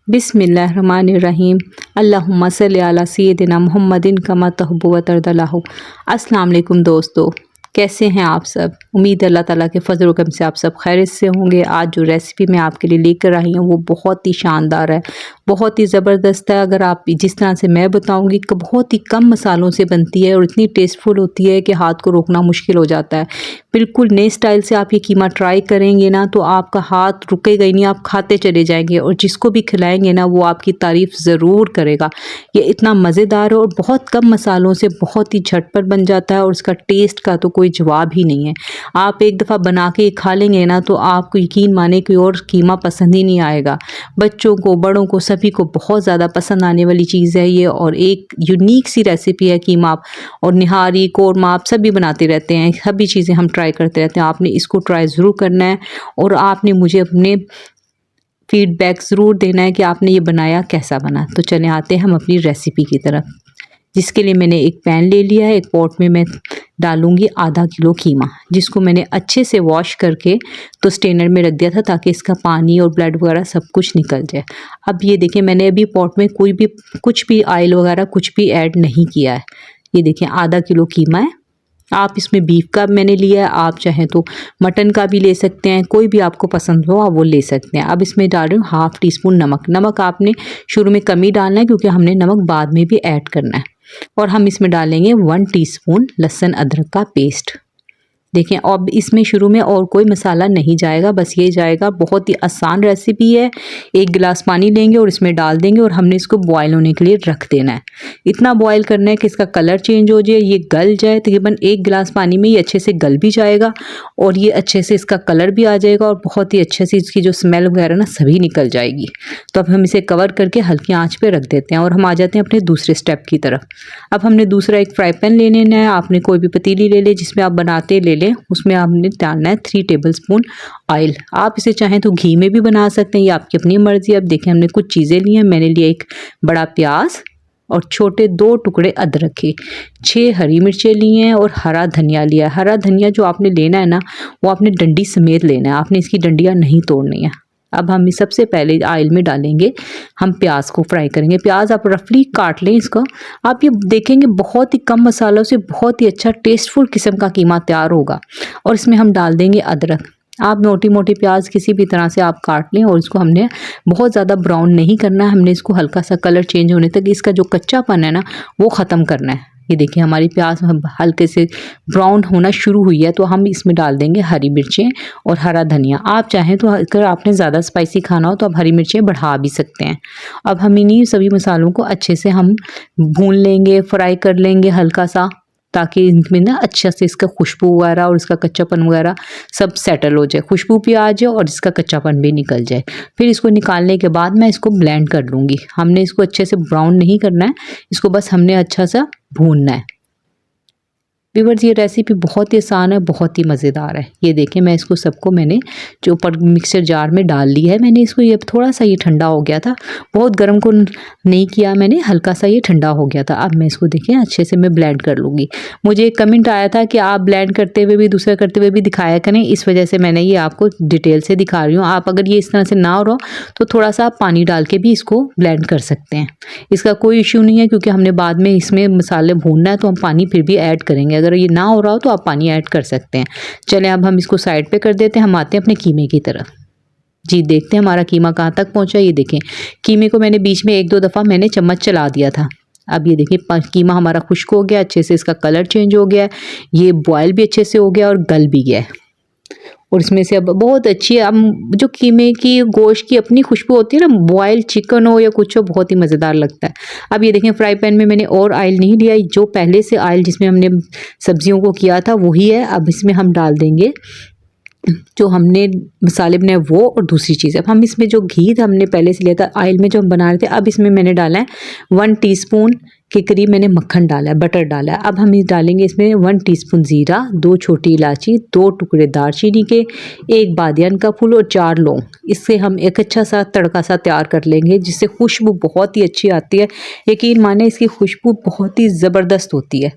बिस्मिल्लाहिर्रहमानिर्रहीम। अल्लाहुम्मा सल्ली अला सय्यदिना मुहम्मदिन कमा तहब्बु व तर्दल्लाहु। अस्सलाम वालेकुम दोस्तों, कैसे हैं आप सब? उम्मीद है अल्लाह ताला के फजल करम से आप सब खैरियत से होंगे। आज जो रेसिपी मैं आपके लिए लेकर आई हूँ वो बहुत ही शानदार है, बहुत ही ज़बरदस्त है। अगर आप जिस तरह से मैं बताऊँगी कि बहुत ही कम मसालों से बनती है और इतनी टेस्टफुल होती है कि हाथ को रोकना मुश्किल हो जाता है। बिल्कुल नए स्टाइल से आप ये कीमा ट्राई करेंगे ना तो आपका हाथ रुकेगा ही नहीं, आप खाते चले जाएंगे और जिसको भी खिलाएंगे ना वो आपकी तारीफ़ ज़रूर करेगा। ये इतना मज़ेदार है और बहुत कम मसालों से बहुत ही झटपट बन जाता है और इसका टेस्ट का तो कोई जवाब ही नहीं है। आप एक दफ़ा बना के खा लेंगे ना तो आपको यकीन माने कोई और कीमा पसंद ही नहीं आएगा। बच्चों को, बड़ों को, सभी को बहुत ज़्यादा पसंद आने वाली चीज़ है ये और एक यूनिक सी रेसिपी है कीमा। आप और निहारी, कोरमा आप सभी बनाते रहते हैं, सभी चीज़ें हम ट्राई करते रहते हैं। आपने इसको ट्राई ज़रूर करना है और आपने मुझे अपने फीडबैक ज़रूर देना है कि आपने ये बनाया कैसा बना। तो चलें आते हैं हम अपनी रेसिपी की तरफ, जिसके लिए मैंने एक पैन ले लिया है। एक पॉट में मैं डालूंगी आधा किलो कीमा, जिसको मैंने अच्छे से वॉश करके तो स्ट्रेनर में रख दिया था ताकि इसका पानी और ब्लड वगैरह सब कुछ निकल जाए। अब ये देखिए मैंने अभी पॉट में कुछ भी ऑयल वगैरह कुछ भी ऐड नहीं किया है। ये देखिए आधा किलो कीमा है। आप इसमें बीफ का मैंने लिया है, आप चाहें तो मटन का भी ले सकते हैं, कोई भी आपको पसंद हो आप वो ले सकते हैं। अब इसमें डाल रही हूँ हाफ़ टी स्पून नमक। नमक आपने शुरू में कम ही डालना है क्योंकि हमने नमक बाद में भी ऐड करना है। और हम इसमें डालेंगे 1 टीस्पून लहसुन अदरक का पेस्ट। देखें अब इसमें शुरू में और कोई मसाला नहीं जाएगा, बस ये जाएगा। बहुत ही आसान रेसिपी है। एक गिलास पानी लेंगे और इसमें डाल देंगे और हमने इसको बॉयल होने के लिए रख देना है। इतना बॉयल करना है कि इसका कलर चेंज हो जाए, ये गल जाए। तकरीबन 1 गिलास पानी में ये अच्छे से गल भी जाएगा और ये अच्छे से इसका कलर भी आ जाएगा और बहुत ही अच्छे से इसकी जो स्मेल वगैरह ना सभी निकल जाएगी। तो अब हम इसे कवर करके हल्की आँच पर रख देते हैं और हम आ जाते हैं अपने दूसरे स्टेप की तरफ। अब हमने दूसरा एक फ्राई पैन ले लेना है। आपने कोई भी पतीली ले ले जिसमें आप बनाते ले लें। उसमें आपने डालना है 3 टेबलस्पून ऑयल। आप इसे चाहें तो घी में भी बना सकते हैं, ये आपकी अपनी मर्जी। अब देखिए हमने कुछ चीज़ें ली हैं। मैंने लिया एक बड़ा प्याज और छोटे 2 टुकड़े अदरक के, 6 हरी मिर्चें ली हैं और हरा धनिया लिया। हरा धनिया जो आपने लेना है ना वो आपने डंडी समेत लेना है, आपने इसकी डंडियाँ नहीं तोड़नी है। अब हम सबसे पहले ऑयल में डालेंगे, हम प्याज को फ्राई करेंगे। प्याज आप रफली काट लें इसको। आप ये देखेंगे बहुत ही कम मसालों से बहुत ही अच्छा टेस्टफुल किस्म का कीमा तैयार होगा। और इसमें हम डाल देंगे अदरक। आप मोटी मोटी प्याज किसी भी तरह से आप काट लें और इसको हमने बहुत ज़्यादा ब्राउन नहीं करना है, हमने इसको हल्का सा कलर चेंज होने तक इसका जो कच्चापन है ना वो ख़त्म करना है। ये देखिए हमारी प्याज हल्के से ब्राउन होना शुरू हुई है तो हम इसमें डाल देंगे हरी मिर्चें और हरा धनिया। आप चाहें तो अगर आपने ज़्यादा स्पाइसी खाना हो तो आप हरी मिर्चें बढ़ा भी सकते हैं। अब हम इन्हीं सभी मसालों को अच्छे से हम भून लेंगे, फ्राई कर लेंगे हल्का सा, ताकि इनमें ना अच्छा से इसका खुशबू वगैरह और इसका कच्चापन वगैरह सब सेटल हो जाए, खुशबू भी आ जाए और इसका कच्चापन भी निकल जाए। फिर इसको निकालने के बाद मैं इसको ब्लेंड कर लूँगी। हमने इसको अच्छे से ब्राउन नहीं करना है, इसको बस हमने अच्छा सा भूनना है। व्यूअर्स ये रेसिपी बहुत ही आसान है, बहुत ही मज़ेदार है। ये देखें मैं इसको सबको मैंने जो ऊपर मिक्सर जार में डाल ली है। मैंने इसको ये थोड़ा सा ये ठंडा हो गया था, बहुत गर्म को नहीं किया मैंने, हल्का सा ये ठंडा हो गया था। अब मैं इसको देखें अच्छे से मैं ब्लेंड कर लूँगी। मुझे एक कमेंट आया था कि आप ब्लेंड करते हुए भी दूसरा करते हुए भी दिखाया करें, इस वजह से मैंने ये आपको डिटेल से दिखा रही हूँ। आप अगर ये इस तरह से ना हो रहा तो थोड़ा सा आप पानी डाल के भी इसको ब्लेंड कर सकते हैं, इसका कोई इश्यू नहीं है क्योंकि हमने बाद में इसमें मसाले भूनना है तो हम पानी फिर भी ऐड करेंगे। अगर ये ना हो रहा हो तो आप पानी ऐड कर सकते हैं। चलें अब हम इसको साइड पे कर देते हैं, हम आते हैं अपने कीमे की तरफ। जी देखते हैं हमारा कीमा कहाँ तक पहुंचा। ये देखें कीमे को मैंने बीच में 1-2 दफ़ा मैंने चम्मच चला दिया था। अब ये देखिए कीमा हमारा खुश्क हो गया, अच्छे से इसका कलर चेंज हो गया है, ये बॉयल भी अच्छे से हो गया और गल भी गया है। और इसमें से अब बहुत अच्छी अब जो कीमे की गोश्त की अपनी खुशबू होती है ना, बॉयल चिकन हो या कुछ हो, बहुत ही मज़ेदार लगता है। अब ये देखें फ्राई पैन में मैंने और ऑयल नहीं लिया, जो पहले से ऑयल जिसमें हमने सब्जियों को किया था वही है। अब इसमें हम डाल देंगे जो हमने मसाले बनाए वो और दूसरी चीज़। अब हम इसमें जो घी था हमने पहले से लिया था ऑयल में जो हम बना रहे थे, अब इसमें मैंने डाला है 1 टीस्पून के करीब मैंने मक्खन डाला है, बटर डाला है। अब हम डालेंगे इसमें 1 टीस्पून ज़ीरा, 2 छोटी इलायची, 2 टुकड़े दालचीनी के, 1 बादियान का फूल और 4 लौंग। इससे हम एक अच्छा सा तड़का सा तैयार कर लेंगे जिससे खुशबू बहुत ही अच्छी आती है। यकीन माने इसकी खुशबू बहुत ही ज़बरदस्त होती है।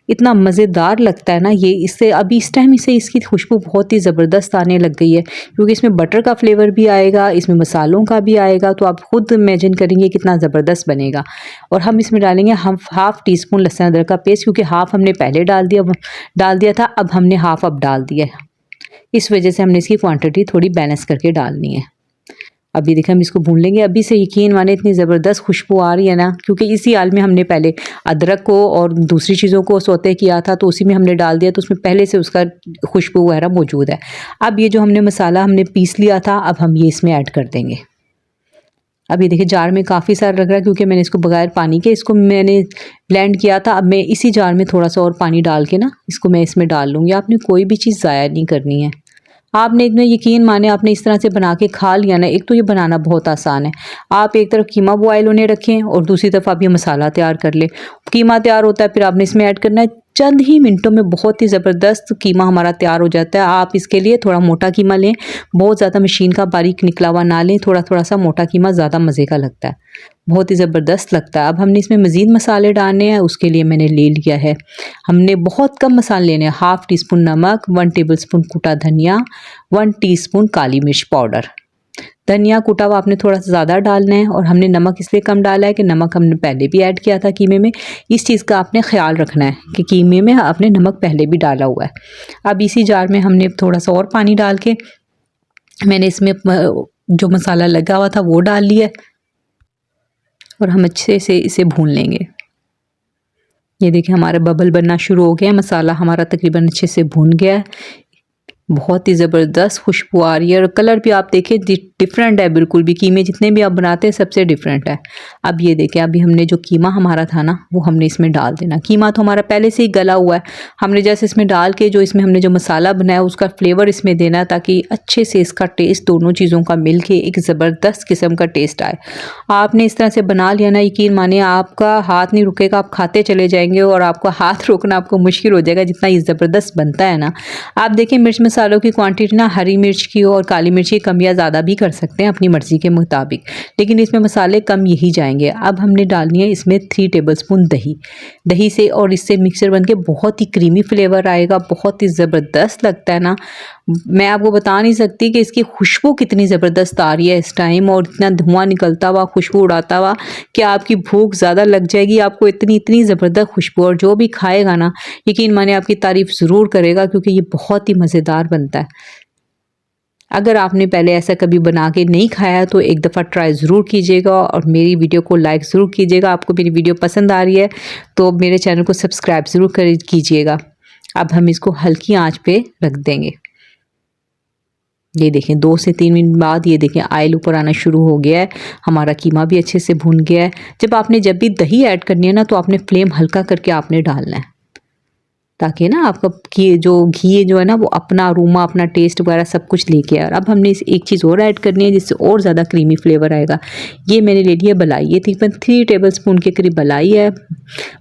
इतना मज़ेदार लगता है ना ये। इससे अभी इस टाइम से इसकी खुशबू बहुत ही ज़बरदस्त आने लग गई है, क्योंकि इसमें बटर का फ्लेवर भी आएगा, इसमें मसालों का भी आएगा, तो आप खुद इमेजिन करेंगे कितना ज़बरदस्त बनेगा। और हम इसमें डालेंगे हम हाफ़ टी स्पून लहसुन अदरक का पेस्ट, क्योंकि हाफ़ हमने पहले डाल दिया था, अब हमने हाफ़ अब डाल दिया है। इस वजह से हमने इसकी क्वांटिटी थोड़ी बैलेंस करके डालनी है। अभी देखिए हम इसको भून लेंगे। अभी से यकीन माने इतनी ज़बरदस्त खुशबू आ रही है ना, क्योंकि इसी हाल में हमने पहले अदरक को और दूसरी चीज़ों को सौते किया था, तो उसी में हमने डाल दिया, तो उसमें पहले से उसका खुशबू वगैरह मौजूद है। अब ये जो हमने मसाला हमने पीस लिया था, अब हम ये इसमें ऐड कर देंगे। अब ये देखिए जार में काफ़ी सारा लग रहा है, क्योंकि मैंने इसको बगैर पानी के इसको मैंने ब्लेंड किया था। अब मैं इसी जार में थोड़ा सा और पानी डाल के ना इसको मैं इसमें डाल लूँगी। आपने कोई भी चीज़ ज़ाया नहीं करनी है। आपने इतना यकीन माने आपने इस तरह से बना के खा लिया ना, एक तो ये बनाना बहुत आसान है। आप एक तरफ कीमा बॉयल होने रखें और दूसरी तरफ आप ये मसाला तैयार कर लें। कीमा तैयार होता है, फिर आपने इसमें ऐड करना है। चंद ही मिनटों में बहुत ही ज़बरदस्त कीमा हमारा तैयार हो जाता है। आप इसके लिए थोड़ा मोटा कीमा लें, बहुत ज़्यादा मशीन का बारीक निकला हुआ ना लें, थोड़ा थोड़ा सा मोटा कीमा ज़्यादा मज़े का लगता है, बहुत ही ज़बरदस्त लगता है। अब हमने इसमें मज़ीद मसाले डालने हैं, उसके लिए मैंने ले लिया है, हमने बहुत कम मसाले लेने हैं। हाफ़ टी स्पून नमक, 1 टेबल स्पून कुटा धनिया, 1 टीस्पून काली मिर्च पाउडर। धनिया कुटा हुआ आपने थोड़ा सा ज़्यादा डालना है, और हमने नमक इसलिए कम डाला है कि नमक हमने पहले भी ऐड किया था कीमे में। इस चीज़ का आपने ख्याल रखना है कि कीमे में आपने नमक पहले भी डाला हुआ है। अब इसी जार में हमने थोड़ा सा और पानी डाल के मैंने इसमें जो मसाला लगा हुआ था वो डाल लिया, और हम अच्छे से इसे भून लेंगे। ये देखिए हमारे बबल बनना शुरू हो गया है, मसाला हमारा तकरीबन अच्छे से भून गया है, बहुत ही ज़बरदस्त खुशबू आ रही है। और कलर भी आप देखें डिफरेंट है, बिल्कुल भी कीमे जितने भी आप बनाते हैं सबसे डिफरेंट है। अब ये देखें, अभी हमने जो कीमा हमारा था ना वो हमने इसमें डाल देना। कीमा तो हमारा पहले से ही गला हुआ है, हमने जैसे इसमें डाल के जो इसमें हमने जो मसाला बनाया उसका फ्लेवर इसमें देना है, ताकि अच्छे से इसका टेस्ट दोनों चीज़ों का मिल के एक ज़बरदस्त किस्म का टेस्ट आए। आपने इस तरह से बना लिया ना, यकीन मानिए आपका हाथ नहीं रुकेगा, आप खाते चले जाएंगे, और आपका हाथ रोकना आपको मुश्किल हो जाएगा, जितना ये ज़बरदस्त बनता है ना। आप देखें मिर्च मसालों की क्वांटिटी ना हरी मिर्च की और काली मिर्च की कम या ज़्यादा भी कर सकते हैं अपनी मर्ज़ी के मुताबिक, लेकिन इसमें मसाले कम यही जाएंगे। अब हमने डालनी है इसमें 3 टेबलस्पून दही से, और इससे मिक्सर बन के बहुत ही क्रीमी फ्लेवर आएगा, बहुत ही ज़बरदस्त लगता है ना। मैं आपको बता नहीं सकती कि इसकी खुशबू कितनी ज़बरदस्त आ रही है इस टाइम, और इतना धुआं निकलता हुआ खुशबू उड़ाता हुआ कि आपकी भूख ज़्यादा लग जाएगी आपको, इतनी इतनी ज़बरदस्त खुशबू। और जो भी खाएगा ना यकीन माने आपकी तारीफ़ ज़रूर करेगा, क्योंकि ये बहुत ही मज़ेदार बनता है। अगर आपने पहले ऐसा कभी बना के नहीं खाया तो एक दफ़ा ट्राई ज़रूर कीजिएगा, और मेरी वीडियो को लाइक ज़रूर कीजिएगा। आपको मेरी वीडियो पसंद आ रही है तो मेरे चैनल को सब्सक्राइब ज़रूर कीजिएगा। अब हम इसको हल्की आंच पे रख देंगे। ये देखें 2 से 3 मिनट बाद ये देखें ऑयल ऊपर आना शुरू हो गया है, हमारा कीमा भी अच्छे से भुन गया है। जब भी दही ऐड करनी है ना, तो आपने फ्लेम हल्का करके आपने डालना है, ताकि ना आपका घी जो है ना वो अपना अरोमा, अपना टेस्ट वगैरह सब कुछ लेके आए। और अब हमने इस एक चीज़ और ऐड करनी है जिससे और ज़्यादा क्रीमी फ्लेवर आएगा। ये मैंने ले लिया मलाई, ये तकरीबन 3 टेबलस्पून के करीब मलाई है।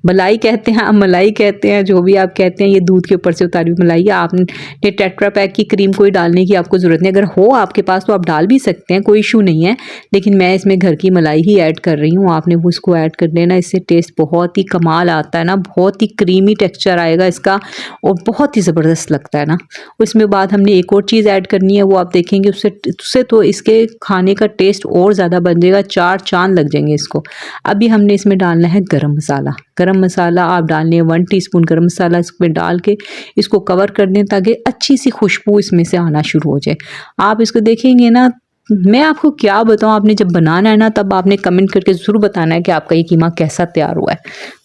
मलाई कहते हैं, आप मलाई कहते हैं, जो भी आप कहते हैं, ये दूध के ऊपर से उतारी हुई मलाई है। आपने टेट्रा पैक की क्रीम कोई डालने की आपको ज़रूरत नहीं, अगर हो आपके पास तो आप डाल भी सकते हैं, कोई इशू नहीं है, लेकिन मैं इसमें घर की मलाई ही ऐड कर रही हूँ। आपने वो इसको ऐड कर लेना, इससे टेस्ट बहुत ही कमाल आता है ना, बहुत ही क्रीमी टेक्स्चर आएगा इसका, और बहुत ही ज़बरदस्त लगता है ना। उसमें बाद हमने एक और चीज़ ऐड करनी है, वो आप देखेंगे उससे तो इसके खाने का टेस्ट और ज़्यादा बन जाएगा, 4 चांद लग जाएंगे इसको। अभी हमने इसमें डालना है गरम मसाला। गरम मसाला आप डालने हैं 1 टीस्पून गरम मसाला, इसमें डाल के इसको कवर कर दें, ताकि अच्छी सी खुशबू इसमें से आना शुरू हो जाए। आप इसको देखेंगे ना, मैं आपको क्या बताऊं, आपने जब बनाना है ना तब आपने कमेंट करके ज़रूर बताना है कि आपका ये कीमा कैसा तैयार हुआ है।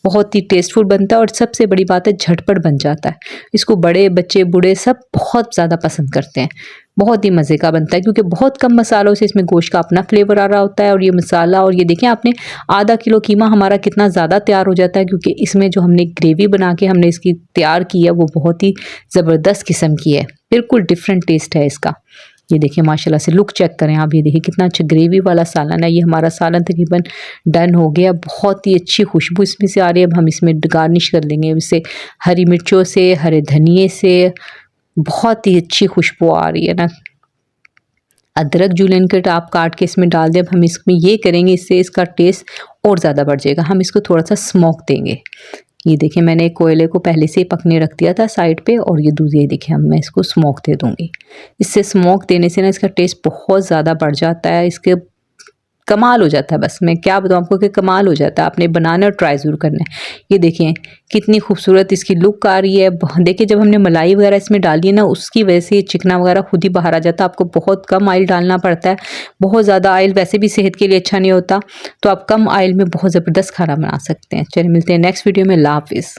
बहुत ही टेस्टफुल बनता है, और सबसे बड़ी बात है झटपट बन जाता है। इसको बड़े बच्चे बूढ़े सब बहुत ज़्यादा पसंद करते हैं, बहुत ही मज़े का बनता है, क्योंकि बहुत कम मसालों से इसमें गोश्त का अपना फ्लेवर आ रहा होता है। और ये मसाला, और ये देखें आपने आधा किलो कीमा हमारा कितना ज़्यादा तैयार हो जाता है, क्योंकि इसमें जो हमने ग्रेवी बना के हमने इसकी तैयार की है वो बहुत ही ज़बरदस्त किस्म की है, बिल्कुल डिफरेंट टेस्ट है इसका। ये देखिए माशाल्लाह से लुक चेक करें आप, ये देखिए कितना अच्छा ग्रेवी वाला सालन है। ये हमारा सालन तकरीबन डन हो गया, बहुत ही अच्छी खुशबू इसमें से आ रही है। अब हम इसमें गार्निश कर लेंगे इससे हरी मिर्चों से, हरे धनिए से, बहुत ही अच्छी खुशबू आ रही है ना। अदरक जूलियन कट आप काट के इसमें डाल दें। अब हम इसमें ये करेंगे, इससे इसका टेस्ट और ज़्यादा बढ़ जाएगा। हम इसको थोड़ा सा स्मोक देंगे, ये देखिए मैंने कोयले को पहले से ही पकने रख दिया था साइड पे, और ये दूसरी देखिए अब मैं इसको स्मोक दे दूँगी। इससे स्मोक देने से ना इसका टेस्ट बहुत ज़्यादा बढ़ जाता है, इसके कमाल हो जाता है। बस मैं क्या बताऊँ आपको कि कमाल हो जाता है। आपने बनाना और ट्राई ज़रूर करना है। ये देखिए कितनी खूबसूरत इसकी लुक आ रही है। देखिए जब हमने मलाई वगैरह इसमें डाली है ना, उसकी वजह से चिकना वगैरह खुद ही बाहर आ जाता है। आपको बहुत कम ऑयल डालना पड़ता है। बहुत ज़्यादा ऑयल वैसे भी सेहत के लिए अच्छा नहीं होता, तो आप कम ऑयल में बहुत ज़बरदस्त खाना बना सकते हैं। चलिए मिलते हैं नेक्स्ट वीडियो में। अल्लाह हाफ़िज़।